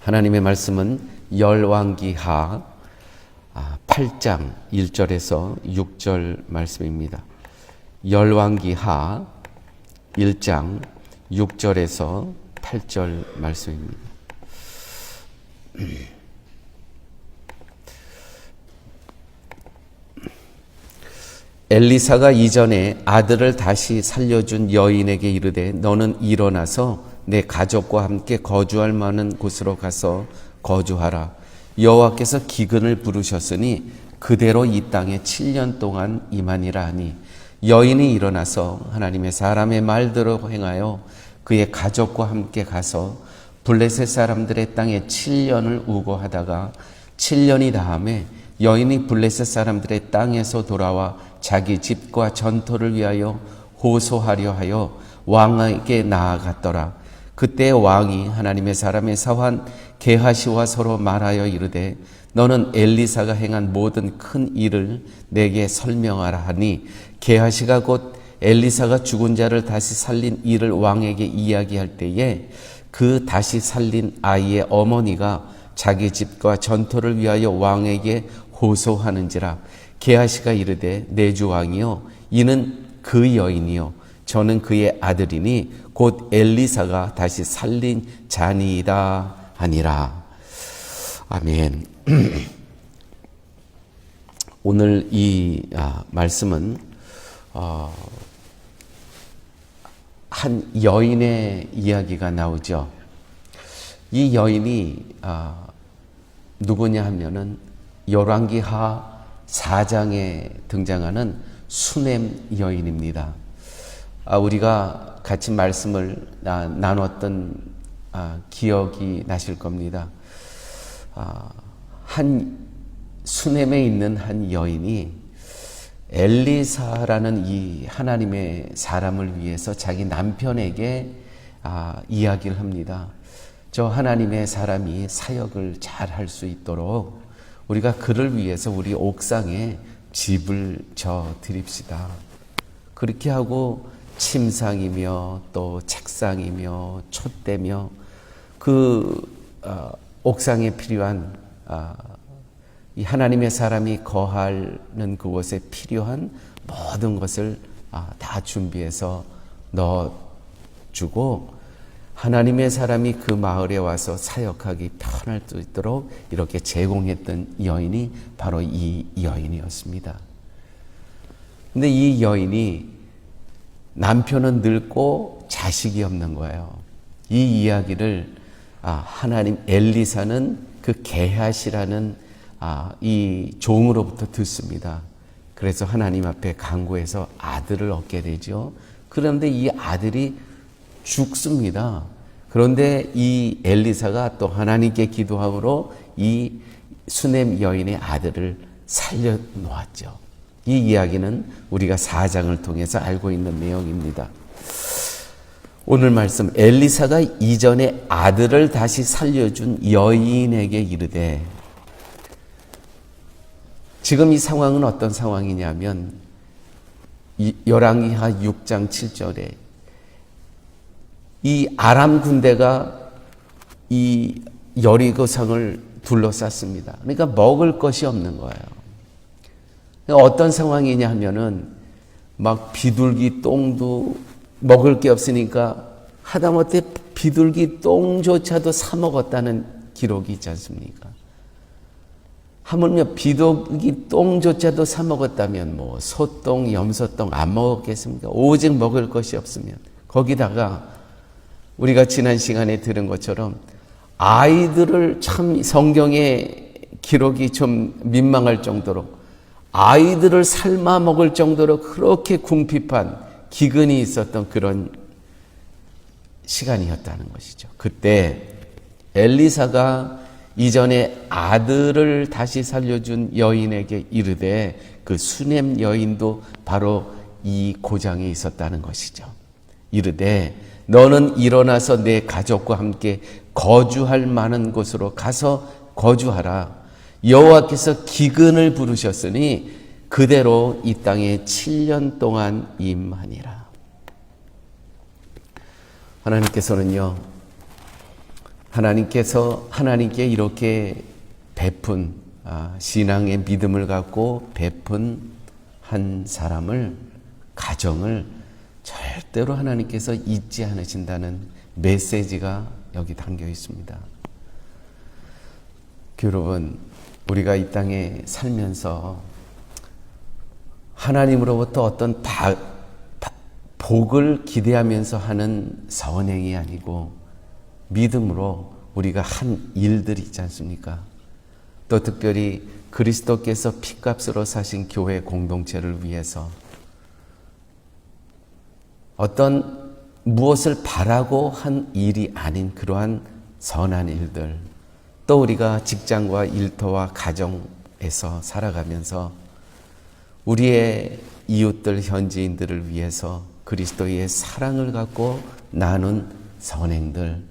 하나님의 말씀은 열왕기하 8장 1절에서 6절 말씀입니다. 열왕기하 1장 6절에서 8절 말씀입니다. 엘리사가 이전에 아들을 다시 살려준 여인에게 이르되 너는 일어나서 내 가족과 함께 거주할 만한 곳으로 가서 거주하라. 여호와께서 기근을 부르셨으니 그대로 이 땅에 7년 동안 임하니라 하니 여인이 일어나서 하나님의 사람의 말대로 행하여 그의 가족과 함께 가서 블레셋 사람들의 땅에 7년을 우거하다가 7년이 다음에 여인이 블레셋 사람들의 땅에서 돌아와 자기 집과 전토를 위하여 호소하려 하여 왕에게 나아갔더라. 그때 왕이 하나님의 사람의 사환 게하시와 서로 말하여 이르되 너는 엘리사가 행한 모든 큰 일을 내게 설명하라 하니 게하시가 곧 엘리사가 죽은 자를 다시 살린 일을 왕에게 이야기할 때에 그 다시 살린 아이의 어머니가 자기 집과 전토를 위하여 왕에게 호소하는지라. 게하시가 이르되 내 주 왕이여 이는 그 여인이요 저는 그의 아들이니 곧 엘리사가 다시 살린 자니이다 하니라. 아멘. 오늘 이 말씀은 한 여인의 이야기가 나오죠. 이 여인이 누구냐 하면은 열왕기하 4장에 등장하는 수넴 여인입니다. 우리가 같이 말씀을 나눴던 기억이 나실 겁니다. 한 수넴에 있는 한 여인이 엘리사라는 이 하나님의 사람을 위해서 자기 남편에게 이야기를 합니다. 저 하나님의 사람이 사역을 잘 할 수 있도록 우리가 그를 위해서 우리 옥상에 집을 져 드립시다. 그렇게 하고 침상이며 또 책상이며 촛대며 그 옥상에 필요한 이 하나님의 사람이 거하는 그곳에 필요한 모든 것을 다 준비해서 넣어주고 하나님의 사람이 그 마을에 와서 사역하기 편할 수 있도록 이렇게 제공했던 여인이 바로 이 여인이었습니다. 근데 이 여인이 남편은 늙고 자식이 없는 거예요. 이 이야기를 하나님 엘리사는 그 게하시라는 이 종으로부터 듣습니다. 그래서 하나님 앞에 간구해서 아들을 얻게 되죠. 그런데 이 아들이 죽습니다. 그런데 이 엘리사가 또 하나님께 기도함으로 이 수넴 여인의 아들을 살려 놓았죠. 이 이야기는 우리가 4장을 통해서 알고 있는 내용입니다. 오늘 말씀 엘리사가 이전에 아들을 다시 살려준 여인에게 이르되 지금 이 상황은 어떤 상황이냐면 열왕기하 6장 7절에 이 아람 군대가 이 여리고성을 둘러쌌습니다. 그러니까 먹을 것이 없는 거예요. 어떤 상황이냐 하면은 막 비둘기 똥도 먹을 게 없으니까 하다못해 비둘기 똥조차도 사 먹었다는 기록이 있지 않습니까? 하물며 비둘기 똥조차도 사 먹었다면 뭐 소똥, 염소똥 안 먹었겠습니까? 오직 먹을 것이 없으면 거기다가 우리가 지난 시간에 들은 것처럼 아이들을 참 성경의 기록이 좀 민망할 정도로 아이들을 삶아 먹을 정도로 그렇게 궁핍한 기근이 있었던 그런 시간이었다는 것이죠. 그때 엘리사가 이전에 아들을 다시 살려준 여인에게 이르되 그 수넴 여인도 바로 이 고장에 있었다는 것이죠. 이르되 너는 일어나서 내 가족과 함께 거주할 만한 곳으로 가서 거주하라. 여호와께서 기근을 부르셨으니 그대로 이 땅에 7년 동안 임하니라. 하나님께서는요 하나님께 이렇게 베푼 신앙의 믿음을 갖고 베푼 한 사람을, 가정을 절대로 하나님께서 잊지 않으신다는 메시지가 여기 담겨 있습니다. 여러분, 우리가 이 땅에 살면서 하나님으로부터 어떤 복을 기대하면서 하는 선행이 아니고 믿음으로 우리가 한 일들이 있지 않습니까? 또 특별히 그리스도께서 피값으로 사신 교회 공동체를 위해서 어떤 무엇을 바라고 한 일이 아닌 그러한 선한 일들, 또 우리가 직장과 일터와 가정에서 살아가면서 우리의 이웃들, 현지인들을 위해서 그리스도의 사랑을 갖고 나눈 선행들,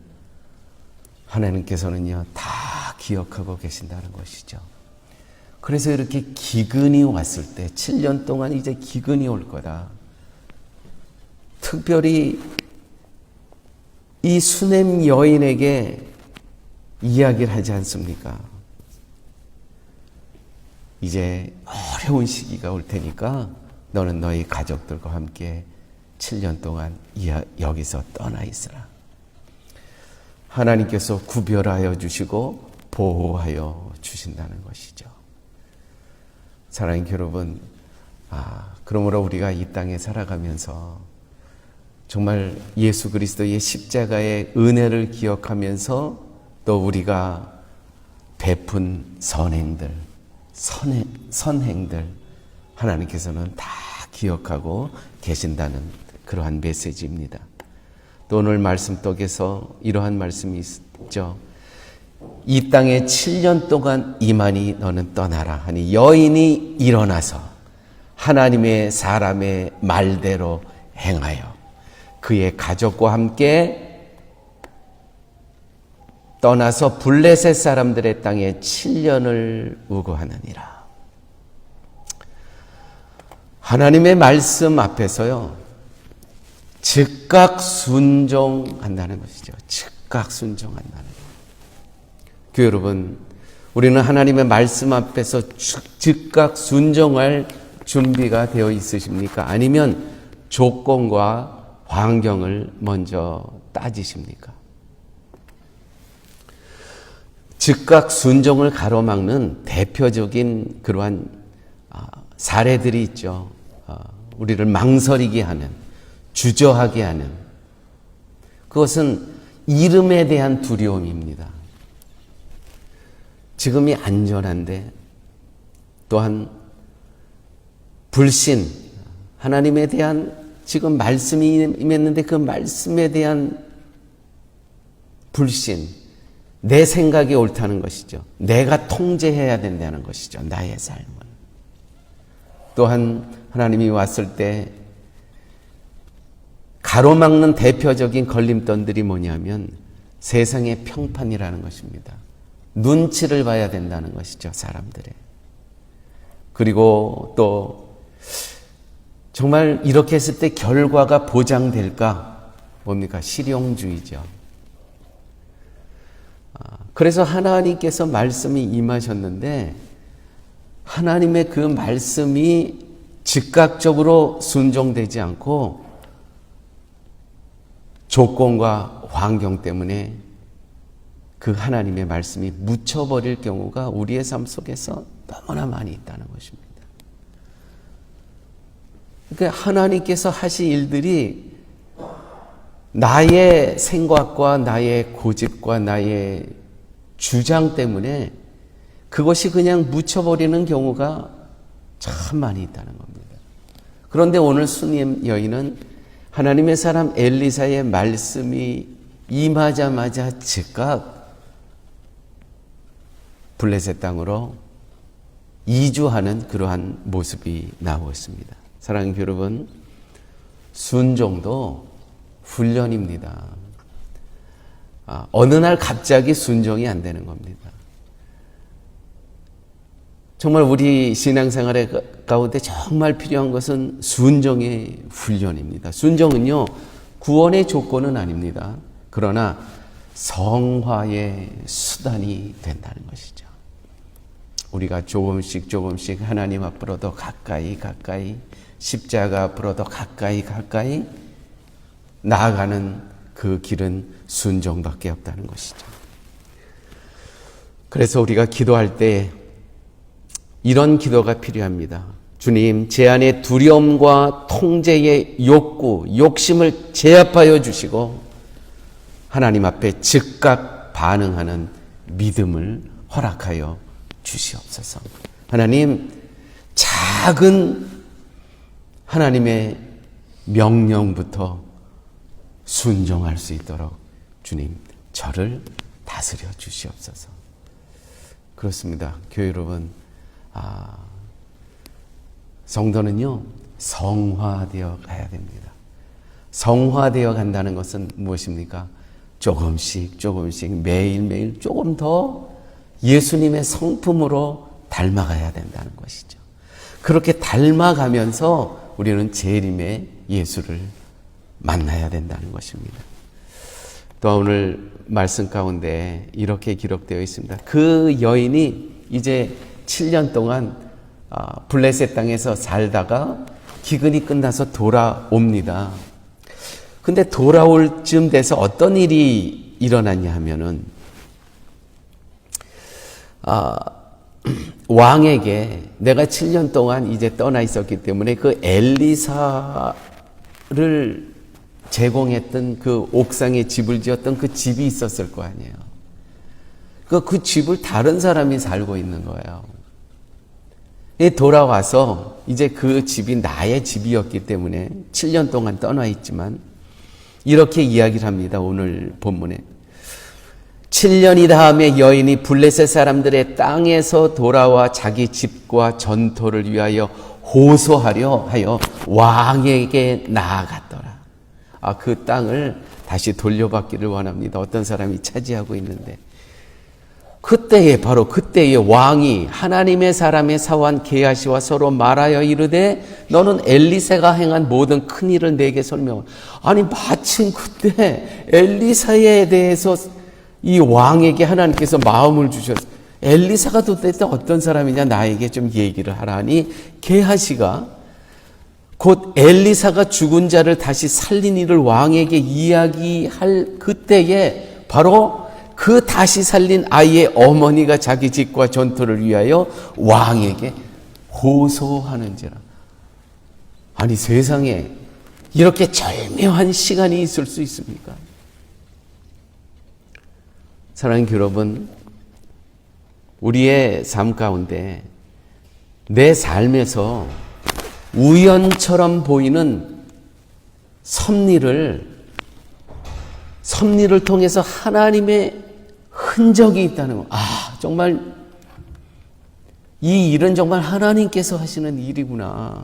하나님께서는요 다 기억하고 계신다는 것이죠. 그래서 이렇게 기근이 왔을 때 7년 동안 이제 기근이 올 거다. 특별히 이 수넴 여인에게 이야기를 하지 않습니까? 이제 어려운 시기가 올 테니까 너는 너희 가족들과 함께 7년 동안 여기서 떠나 있으라. 하나님께서 구별하여 주시고 보호하여 주신다는 것이죠. 사랑하는 여러분, 그러므로 우리가 이 땅에 살아가면서 정말 예수 그리스도의 십자가의 은혜를 기억하면서 또 우리가 베푼 선행들, 선행들 하나님께서는 다 기억하고 계신다는 그러한 메시지입니다. 또 오늘 말씀독에서 이러한 말씀이 있죠. 이 땅에 7년 동안 이만희 너는 떠나라 하니 여인이 일어나서 하나님의 사람의 말대로 행하여 그의 가족과 함께 떠나서 블레셋 사람들의 땅에 7년을 우거하느니라. 하나님의 말씀 앞에서요 즉각 순종한다는 것이죠. 즉각 순종한다는 것. 교회 여러분, 우리는 하나님의 말씀 앞에서 즉각 순종할 준비가 되어 있으십니까? 아니면 조건과 환경을 먼저 따지십니까? 즉각 순종을 가로막는 대표적인 그러한 사례들이 있죠. 우리를 망설이게 하는, 주저하게 하는, 그것은 이름에 대한 두려움입니다. 지금이 안전한데, 또한 불신, 하나님에 대한 지금 말씀이 임했는데 그 말씀에 대한 불신, 내 생각이 옳다는 것이죠. 내가 통제해야 된다는 것이죠. 나의 삶은. 또한 하나님이 왔을 때 가로막는 대표적인 걸림돌들이 뭐냐면 세상의 평판이라는 것입니다. 눈치를 봐야 된다는 것이죠, 사람들의. 그리고 또 정말 이렇게 했을 때 결과가 보장될까? 뭡니까? 실용주의죠. 그래서 하나님께서 말씀이 임하셨는데 하나님의 그 말씀이 즉각적으로 순종되지 않고 조건과 환경 때문에 그 하나님의 말씀이 묻혀버릴 경우가 우리의 삶 속에서 너무나 많이 있다는 것입니다. 그러니까 하나님께서 하신 일들이 나의 생각과 나의 고집과 나의 주장 때문에 그것이 그냥 묻혀버리는 경우가 참 많이 있다는 겁니다. 그런데 오늘 수넴 여인은 하나님의 사람 엘리사의 말씀이 임하자마자 즉각 블레셋 땅으로 이주하는 그러한 모습이 나오고 있습니다. 사랑하는 여러분, 순종도 훈련입니다. 어느 날 갑자기 순종이 안 되는 겁니다. 정말 우리 신앙생활의 가운데 정말 필요한 것은 순종의 훈련입니다. 순종은요, 구원의 조건은 아닙니다. 그러나 성화의 수단이 된다는 것이죠. 우리가 조금씩 조금씩 하나님 앞으로 더 가까이 십자가 앞으로 더 가까이 나아가는 그 길은 순종밖에 없다는 것이죠. 그래서 우리가 기도할 때 이런 기도가 필요합니다. 주님, 제 안에 두려움과 통제의 욕구, 욕심을 제압하여 주시고 하나님 앞에 즉각 반응하는 믿음을 허락하여 주시옵소서. 하나님, 작은 하나님의 명령부터 순종할 수 있도록 주님, 저를 다스려 주시옵소서. 그렇습니다. 교회 여러분, 성도는요, 성화되어 가야 됩니다. 성화되어 간다는 것은 무엇입니까? 조금씩 매일매일 조금 더 예수님의 성품으로 닮아가야 된다는 것이죠. 그렇게 닮아가면서 우리는 재림의 예수를 만나야 된다는 것입니다. 또 오늘 말씀 가운데 이렇게 기록되어 있습니다. 그 여인이 이제 7년 동안 블레셋 땅에서 살다가 기근이 끝나서 돌아옵니다. 근데 돌아올 쯤 돼서 어떤 일이 일어났냐 하면은 왕에게 내가 7년 동안 이제 떠나 있었기 때문에 그 엘리사를 제공했던 그 옥상에 집을 지었던 그 집이 있었을 거 아니에요. 그 집을 다른 사람이 살고 있는 거예요. 돌아와서 이제 그 집이 나의 집이었기 때문에 7년 동안 떠나 있지만 이렇게 이야기를 합니다. 오늘 본문에 7년이 다음에 여인이 블레셋 사람들의 땅에서 돌아와 자기 집과 전토를 위하여 호소하려 하여 왕에게 나아갔더라. 그 땅을 다시 돌려받기를 원합니다. 어떤 사람이 차지하고 있는데 바로 그때에 왕이 하나님의 사람의 사환 게하시와 서로 말하여 이르되 너는 엘리사가 행한 모든 큰 일을 내게 설명하라. 아니 마침 그때 엘리사에 대해서 이 왕에게 하나님께서 마음을 주셨어요. 엘리사가 도대체 어떤 사람이냐 나에게 좀 얘기를 하라니 게하시가 곧 엘리사가 죽은 자를 다시 살린 일을 왕에게 이야기할 그때에 바로 그 다시 살린 아이의 어머니가 자기 집과 전토를 위하여 왕에게 호소하는지라. 아니 세상에 이렇게 절묘한 시간이 있을 수 있습니까? 사랑하는 여러분, 우리의 삶 가운데 내 삶에서 우연처럼 보이는 섭리를 통해서 하나님의 흔적이 있다는 거. 정말 이 일은 정말 하나님께서 하시는 일이구나.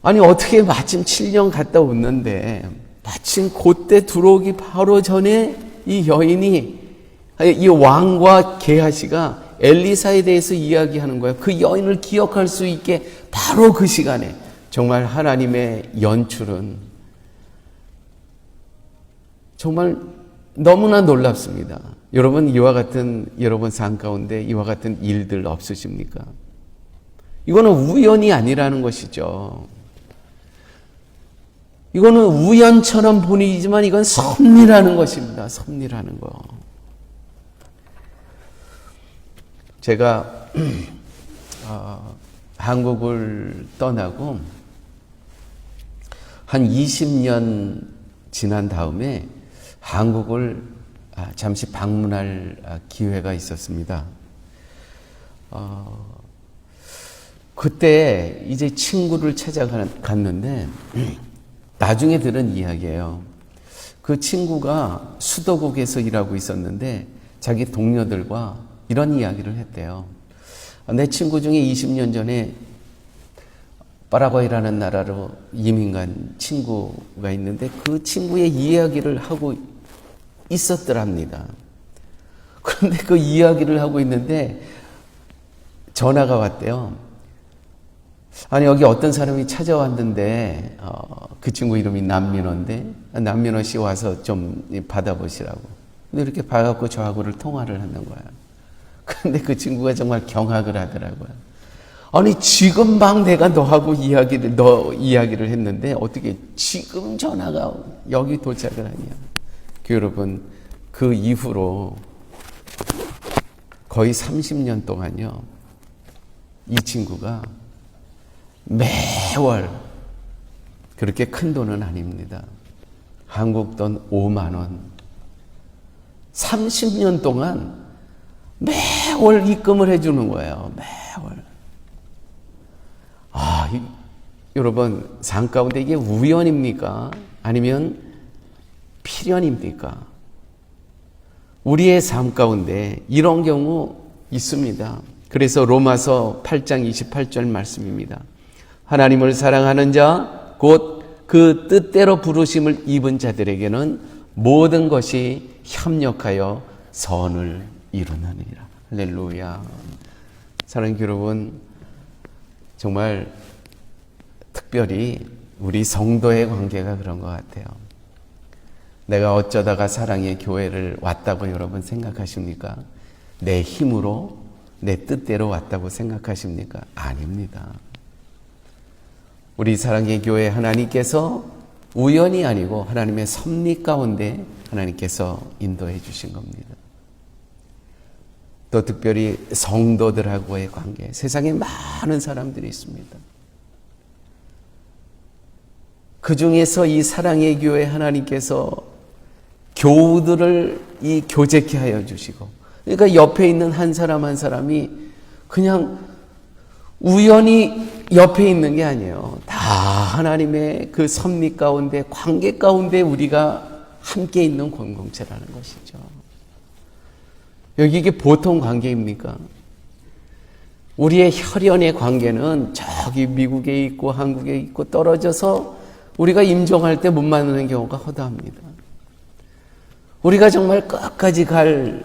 아니 어떻게 마침 7년 갔다 왔는데 마침 그때 들어오기 바로 전에 이 여인이 이 왕과 게하시가 엘리사에 대해서 이야기하는 거예요. 그 여인을 기억할 수 있게 바로 그 시간에 정말 하나님의 연출은 정말 너무나 놀랍습니다. 여러분 여러분 삶 가운데 이와 같은 일들 없으십니까? 이거는 우연이 아니라는 것이죠. 이거는 우연처럼 보이지만 이건 섭리라는 것입니다. 섭리라는 거. 제가 한국을 떠나고 한 20년 지난 다음에 한국을 잠시 방문할 기회가 있었습니다. 그때 이제 친구를 찾아갔는데 나중에 들은 이야기예요. 그 친구가 수도국에서 일하고 있었는데 자기 동료들과 이런 이야기를 했대요. 내 친구 중에 20년 전에 파라과이라는 나라로 이민 간 친구가 있는데 그 친구의 이야기를 하고 있었더랍니다. 그런데 그 이야기를 하고 있는데 전화가 왔대요. 아니 여기 어떤 사람이 찾아왔는데 그 친구 이름이 남민호인데 남민호 씨 와서 좀 받아보시라고. 근데 이렇게 봐갖고 저하고를 통화를 하는 거야. 근데 그 친구가 정말 경악을 하더라고요. 아니 지금 막 내가 너 이야기를 했는데 어떻게 지금 전화가 여기 도착을 하냐. 여러분, 그 이후로 거의 30년 동안요, 이 친구가 매월, 그렇게 큰 돈은 아닙니다, 한국 돈 5만 원 30년 동안 매월 입금을 해주는 거예요. 매월. 여러분, 삶 가운데 이게 우연입니까? 아니면 필연입니까? 우리의 삶 가운데 이런 경우 있습니다. 그래서 로마서 8장 28절 말씀입니다. 하나님을 사랑하는 자, 곧 그 뜻대로 부르심을 입은 자들에게는 모든 것이 협력하여 선을 이루느니라. 할렐루야. 사랑하는 여러분, 정말 특별히 우리 성도의 관계가 그런 것 같아요. 내가 어쩌다가 사랑의 교회를 왔다고 여러분 생각하십니까? 내 힘으로, 내 뜻대로 왔다고 생각하십니까? 아닙니다. 우리 사랑의 교회 하나님께서 우연이 아니고 하나님의 섭리 가운데 하나님께서 인도해 주신 겁니다. 또 특별히 성도들하고의 관계, 세상에 많은 사람들이 있습니다. 그 중에서 이 사랑의 교회 하나님께서 교우들을 이 교제케 하여 주시고, 그러니까 옆에 있는 한 사람 한 사람이 그냥 우연히 옆에 있는 게 아니에요. 다 하나님의 그 섭리 가운데, 관계 가운데 우리가 함께 있는 공동체라는 것이죠. 여기 이게 보통 관계입니까? 우리의 혈연의 관계는 저기 미국에 있고 한국에 있고 떨어져서 우리가 임종할 때 못 만나는 경우가 허다합니다. 우리가 정말 끝까지 갈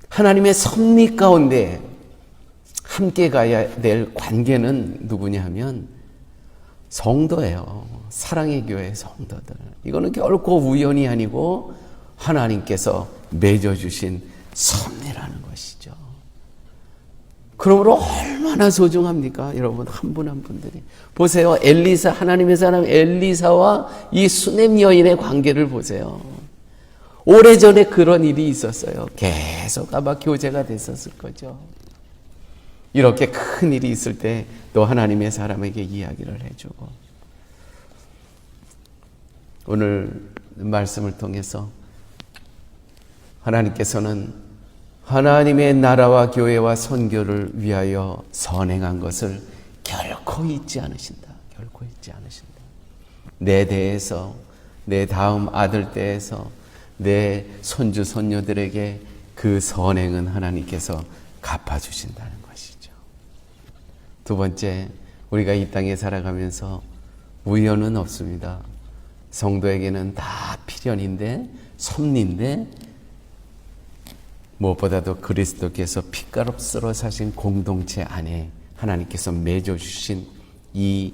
하나님의 섭리 가운데 함께 가야 될 관계는 누구냐 하면 성도예요. 사랑의 교회 성도들. 이거는 결코 우연이 아니고 하나님께서 맺어주신 섭리라는 것이죠. 그러므로 얼마나 소중합니까? 여러분, 한 분 한 분들이. 보세요. 엘리사, 하나님의 사람 엘리사와 이 수넴 여인의 관계를 보세요. 오래전에 그런 일이 있었어요. 계속 아마 교제가 됐었을 거죠. 이렇게 큰 일이 있을 때 또 하나님의 사람에게 이야기를 해주고, 오늘 말씀을 통해서 하나님께서는 하나님의 나라와 교회와 선교를 위하여 선행한 것을 결코 잊지 않으신다. 결코 잊지 않으신다. 내 대에서, 내 다음 아들 때에서 내 손주 손녀들에게 그 선행은 하나님께서 갚아주신다는 것이죠. 두 번째, 우리가 이 땅에 살아가면서 우연은 없습니다. 성도에게는 다 필연인데, 섭리인데, 무엇보다도 그리스도께서 피값으로 사신 공동체 안에 하나님께서 맺어주신 이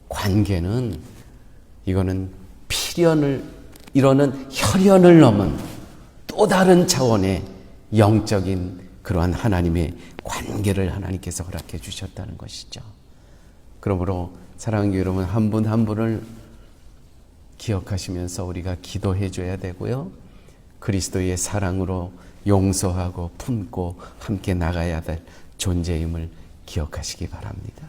관계는, 이거는 필연을 이러는 혈연을 넘은 또 다른 차원의 영적인 그러한 하나님의 관계를 하나님께서 허락해 주셨다는 것이죠. 그러므로 사랑하는 여러분, 한 분 한 분을 기억하시면서 우리가 기도해 줘야 되고요. 그리스도의 사랑으로 용서하고 품고 함께 나가야 될 존재임을 기억하시기 바랍니다.